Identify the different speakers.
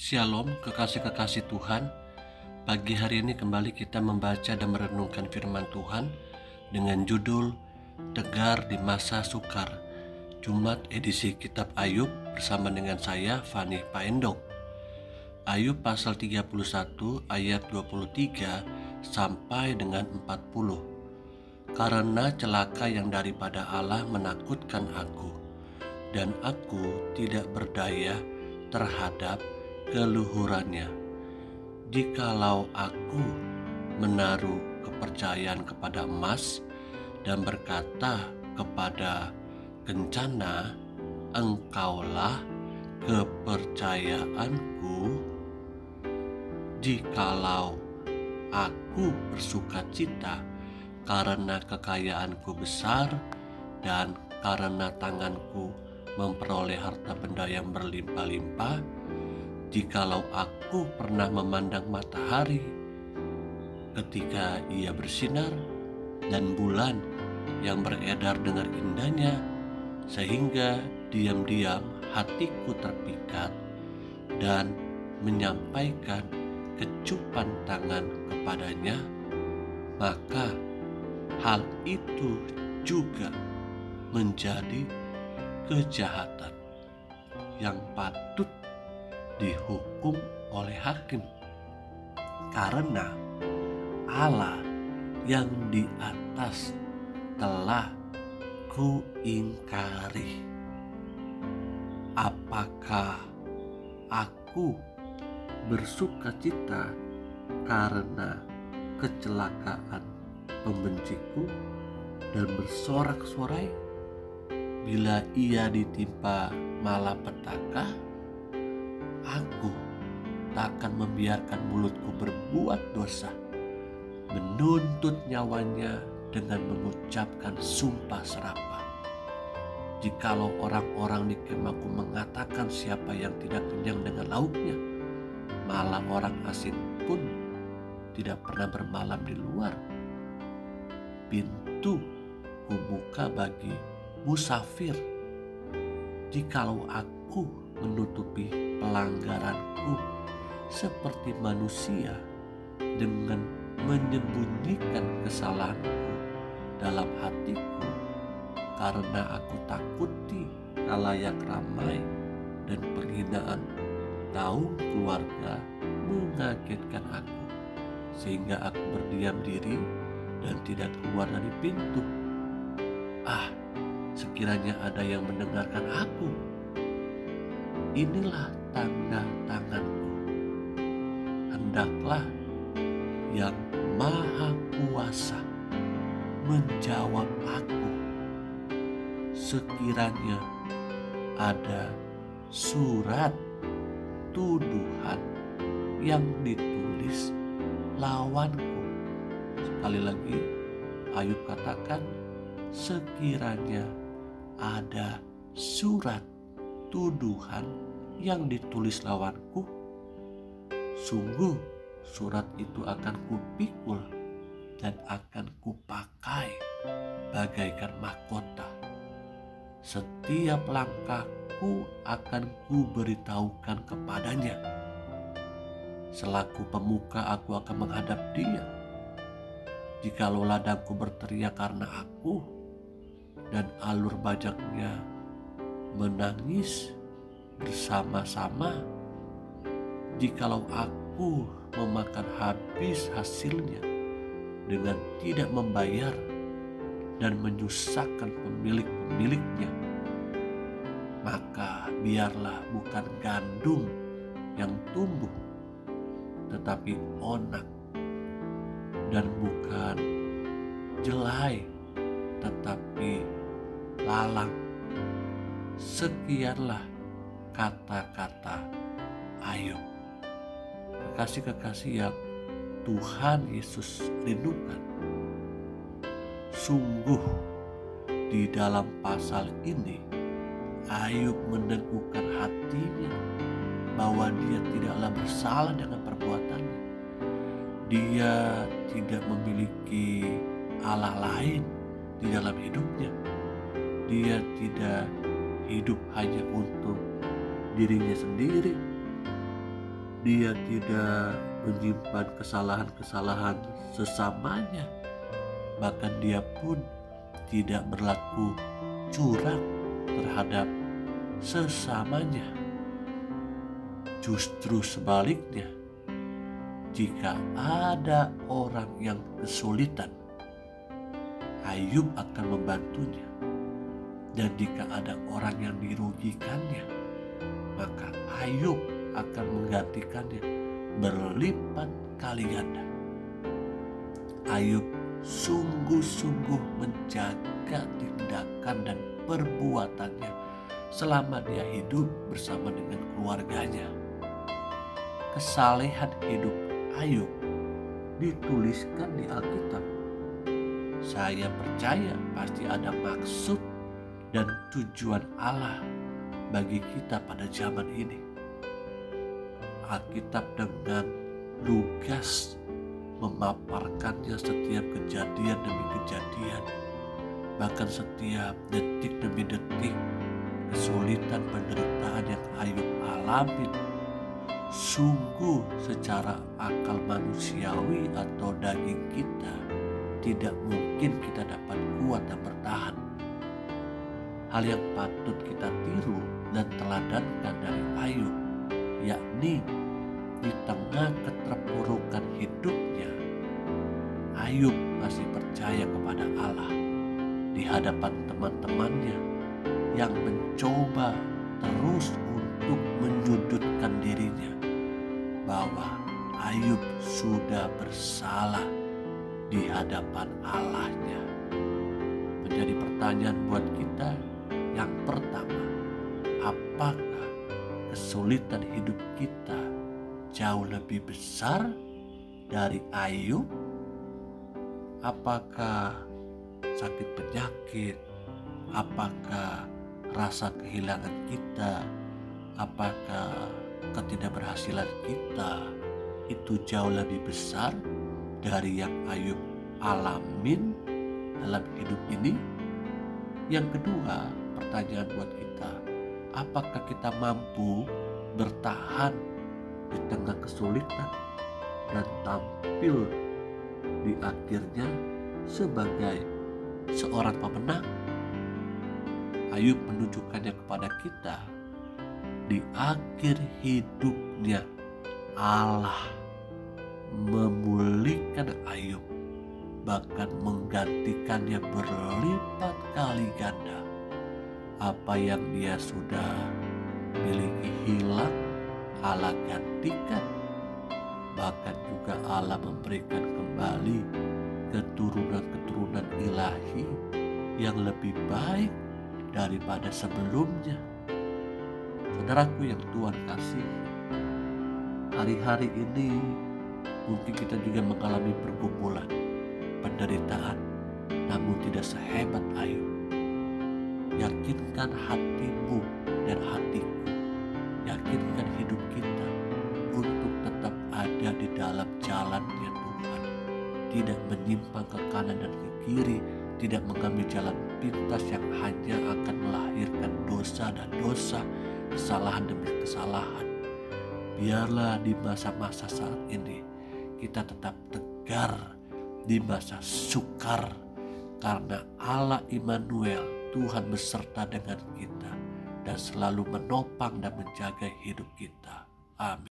Speaker 1: Shalom kekasih-kekasih Tuhan. Pagi hari ini kembali kita membaca dan merenungkan firman Tuhan dengan judul Tegar di Masa Sukar, Jumat edisi Kitab Ayub bersama dengan saya Fani Paendong. Ayub pasal 31 ayat 23 sampai dengan 40. Karena celaka yang daripada Allah menakutkan aku, dan aku tidak berdaya terhadap keluhurannya. Jikalau aku menaruh kepercayaan kepada emas dan berkata kepada kencana, engkaulah kepercayaanku. Jikalau aku bersukacita karena kekayaanku besar dan karena tanganku memperoleh harta benda yang berlimpah-limpah, jikalau aku pernah memandang matahari ketika ia bersinar dan bulan yang beredar dengan indahnya, sehingga diam-diam hatiku terpikat dan menyampaikan kecupan tangan kepadanya, maka hal itu juga menjadi kejahatan yang patut dihukum oleh hakim, karena Allah yang di atas telah kuingkari. Apakah aku bersukacita karena kecelakaan pembenciku dan bersorak-sorai bila ia ditimpa malapetaka? Aku tak akan membiarkan mulutku berbuat dosa, menuntut nyawanya dengan mengucapkan sumpah serapah. Jikalau orang-orang di kemahku mengatakan siapa yang tidak kenyang dengan lauknya, malah orang asing pun tidak pernah bermalam di luar. Pintu kubuka bagi musafir. Jikalau aku menutupi pelanggaranku seperti manusia dengan menyembunyikan kesalahanku dalam hatiku, karena aku takuti khalayak ramai dan penghinaan kaum keluarga mengagetkan aku, sehingga aku berdiam diri dan tidak keluar dari pintu. Sekiranya ada yang mendengarkan aku, inilah tanda tanganku. Hendaklah yang Maha Kuasa menjawab aku. Sekiranya ada surat tuduhan yang ditulis lawanku. Sekali lagi Ayub katakan, sekiranya ada surat tuduhan yang ditulis lawanku, sungguh surat itu akan kupikul dan akan kupakai bagaikan mahkota. Setiap langkahku akan kuberitahukan kepadanya. Selaku pemuka aku akan menghadap dia. Jikalau ladangku berteriak karena aku, dan alur bajaknya menangis bersama-sama, jikalau aku memakan habis hasilnya dengan tidak membayar dan menyusahkan pemilik-pemiliknya, maka biarlah bukan gandum yang tumbuh, tetapi onak, dan bukan jelai, tetapi lalang. Sekianlah kata-kata Ayub. Kekasih-kekasih yang Tuhan Yesus rindukan, sungguh di dalam pasal ini Ayub meneguhkan hatinya bahwa dia tidaklah bersalah dengan perbuatannya. Dia tidak memiliki Allah lain di dalam hidupnya. Dia tidak hidup hanya untuk dirinya sendiri, Dia tidak menyimpan kesalahan-kesalahan sesamanya. Bahkan dia pun tidak berlaku curang terhadap sesamanya. Justru sebaliknya, jika ada orang yang kesulitan, Ayub akan membantunya. Dan jika ada orang yang dirugikannya, maka Ayub akan menggantikannya berlipat kali ganda. Ayub sungguh-sungguh menjaga tindakan dan perbuatannya selama dia hidup bersama dengan keluarganya. Kesalehan hidup Ayub dituliskan di Alkitab. Saya percaya pasti ada maksud dan tujuan Allah bagi kita pada zaman ini. Alkitab dengan lugas memaparkannya setiap kejadian demi kejadian, bahkan setiap detik demi detik kesulitan penderitaan yang Ayub alami. Sungguh secara akal manusiawi atau daging kita tidak mungkin kita dapat kuat dan bertahan. Hal yang patut kita tiru dan teladankan dari Ayub, yakni di tengah keterpurukan hidupnya, Ayub masih percaya kepada Allah di hadapan teman-temannya yang mencoba terus untuk menyudutkan dirinya, bahwa Ayub sudah bersalah di hadapan Allahnya. Menjadi pertanyaan buat kita yang pertama, apakah kesulitan hidup kita jauh lebih besar dari Ayub? Apakah sakit penyakit? Apakah rasa kehilangan kita? Apakah ketidakberhasilan kita itu jauh lebih besar dari yang Ayub alamin dalam hidup ini? Yang kedua, pertanyaan buat kita, apakah kita mampu bertahan di tengah kesulitan dan tampil di akhirnya sebagai seorang pemenang? Ayub menunjukkannya kepada kita. Di akhir hidupnya Allah memulihkan Ayub, bahkan menggantikannya berlipat kali ganda. Apa yang dia sudah miliki hilang, Allah gantikan. Bahkan juga Allah memberikan kembali keturunan-keturunan ilahi yang lebih baik daripada sebelumnya. Saudaraku yang Tuhan kasih, hari-hari ini mungkin kita juga mengalami pergumulan, penderitaan, namun tidak sehebat Ayub. Yakinkan hatimu dan hatiku, yakinkan hidup kita untuk tetap ada di dalam jalannya Tuhan, tidak menyimpang ke kanan dan ke kiri, tidak mengambil jalan pintas yang hanya akan melahirkan dosa dan dosa, kesalahan demi kesalahan. Biarlah di masa-masa saat ini kita tetap tegar di masa sukar, karena Allah Immanuel, Tuhan beserta dengan kita dan selalu menopang dan menjaga hidup kita. Amin.